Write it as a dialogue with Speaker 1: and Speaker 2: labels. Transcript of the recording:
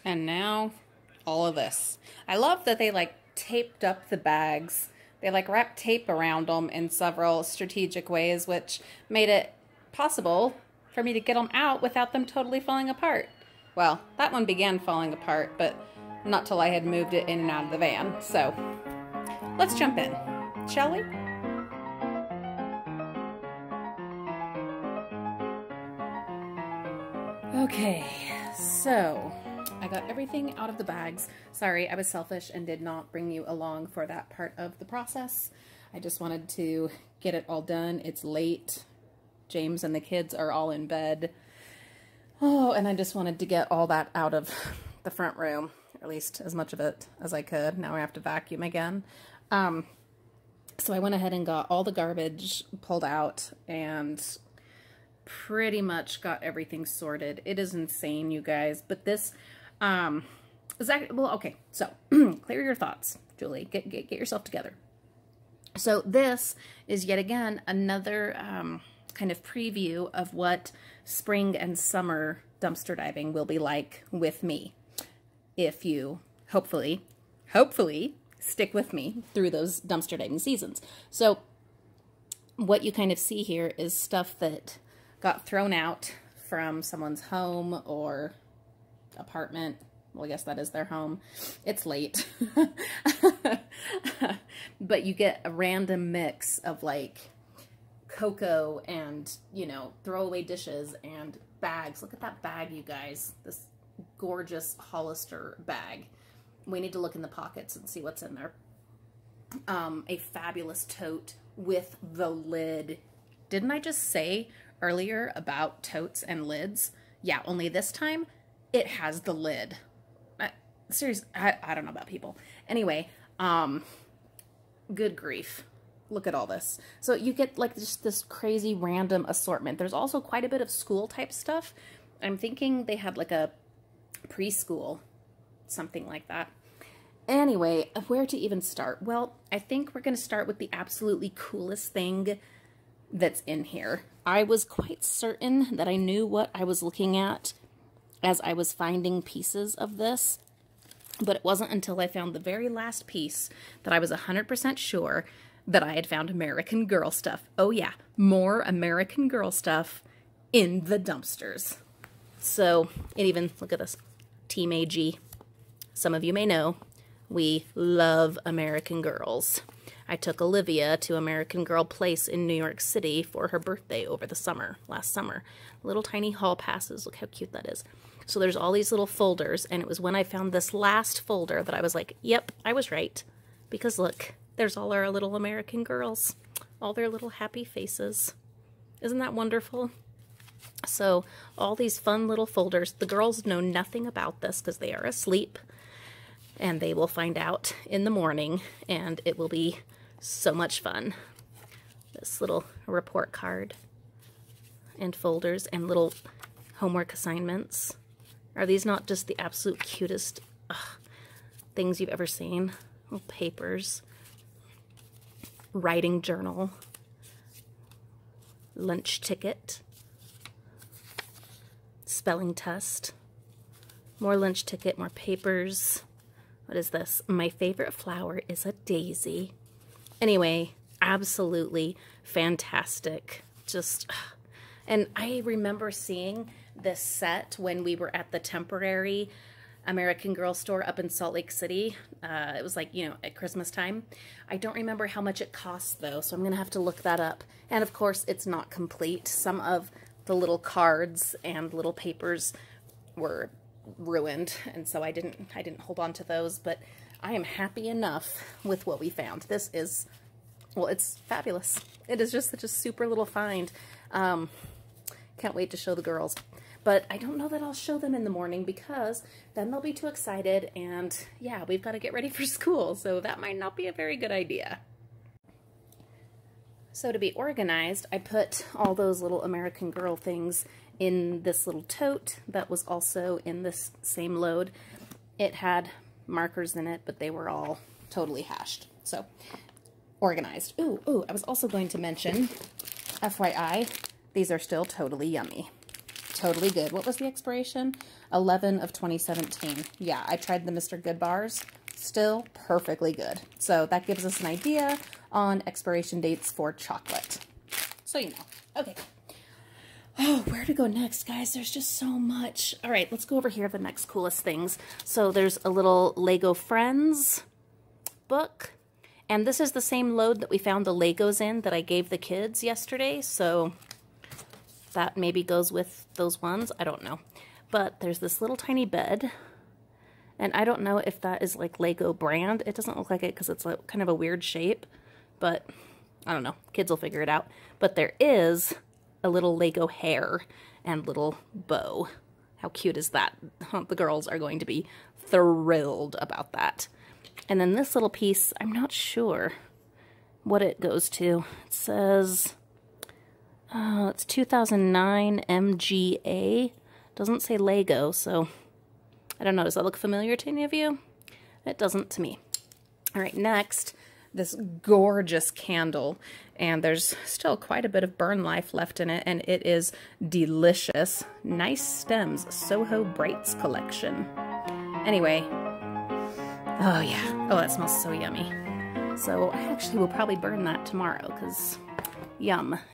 Speaker 1: And now all of this. I love that they like taped up the bags. They like wrapped tape around them in several strategic ways, which made it possible for me to get them out without them totally falling apart. Well, that one began falling apart, but not till I had moved it in and out of the van. So let's jump in, shall we? Okay, so I got everything out of the bags. Sorry, I was selfish and did not bring you along for that part of the process. I just wanted to get it all done. It's late. James and the kids are all in bed. Oh, and I just wanted to get all that out of the front room, or at least as much of it as I could. Now I have to vacuum again. So I went ahead and got all the garbage pulled out and pretty much got everything sorted. It is insane, you guys, but this is actually, well, okay, so clear your thoughts, Julie. Get yourself together. So this is yet again another kind of preview of what spring and summer dumpster diving will be like with me, if you hopefully stick with me through those dumpster diving seasons. So what you kind of see here is stuff that got thrown out from someone's home or apartment. Well, I guess that is their home. It's late. But you get a random mix of like cocoa and, you know, throwaway dishes and bags. Look at that bag, you guys. This gorgeous Hollister bag. We need to look in the pockets and see what's in there. A fabulous tote with the lid. Didn't I just say earlier about totes and lids? Yeah, only this time it has the lid. Seriously, I don't know about people. Anyway, good grief. Look at all this. So you get like just this crazy random assortment. There's also quite a bit of school type stuff. I'm thinking they had like a preschool, something like that. Anyway, where to even start? Well, I think we're going to start with the absolutely coolest thing that's in here. I was quite certain that I knew what I was looking at as I was finding pieces of this, but it wasn't until I found the very last piece that I was 100% sure that I had found American Girl stuff. Oh yeah, more American Girl stuff in the dumpsters. So it even, look at this, Team AG. Some of you may know, we love American Girls. I took Olivia to American Girl Place in New York City for her birthday over the summer, last summer. Little tiny hall passes, look how cute that is. So there's all these little folders, and it was when I found this last folder that I was like, yep, I was right. Because look, there's all our little American Girls, all their little happy faces. Isn't that wonderful? So all these fun little folders. The girls know nothing about this because they are asleep, and they will find out in the morning, and it will be so much fun. This little report card and folders and little homework assignments. Are these not just the absolute cutest things you've ever seen? Little papers, writing journal, lunch ticket, spelling test, more lunch ticket, more papers. What is this? My favorite flower is a daisy. Anyway, absolutely fantastic. Just, and I remember seeing this set when we were at the temporary American Girl store up in Salt Lake City. It was like, you know, at Christmas time. I don't remember how much it costs though, so I'm going to have to look that up. And of course, it's not complete. Some of the little cards and little papers were ruined, and so I didn't hold on to those, but I am happy enough with what we found. This is, well, it's fabulous. It is just such a super little find. Can't wait to show the girls. But I don't know that I'll show them in the morning because then they'll be too excited, and yeah, we've got to get ready for school, so that might not be a very good idea. So to be organized, I put all those little American Girl things in this little tote that was also in this same load. It had markers in it, but they were all totally hashed. So, organized. Ooh, I was also going to mention, FYI, these are still totally yummy. totally good. What was the expiration? 11 of 2017. Yeah, I tried the Mr. Good bars. Still perfectly good. So that gives us an idea on expiration dates for chocolate. So you know. Okay. Oh, where to go next, guys? There's just so much. All right, let's go over here, the next coolest things. So there's a little Lego Friends book. And this is the same load that we found the Legos in that I gave the kids yesterday. So that maybe goes with those ones. I don't know. But there's this little tiny bed. And I don't know if that is like Lego brand. It doesn't look like it because it's like kind of a weird shape. But I don't know. Kids will figure it out. But there is a little Lego hair and little bow. How cute is that? The girls are going to be thrilled about that. And then this little piece, I'm not sure what it goes to. It says, it's 2009 MGA. Doesn't say Lego, so I don't know. Does that look familiar to any of you? It doesn't to me. All right, next, this gorgeous candle. And there's still quite a bit of burn life left in it, and it is delicious. Nice Stems Soho Brights collection. Anyway, oh yeah, oh, that smells so yummy. So I actually will probably burn that tomorrow, because yum.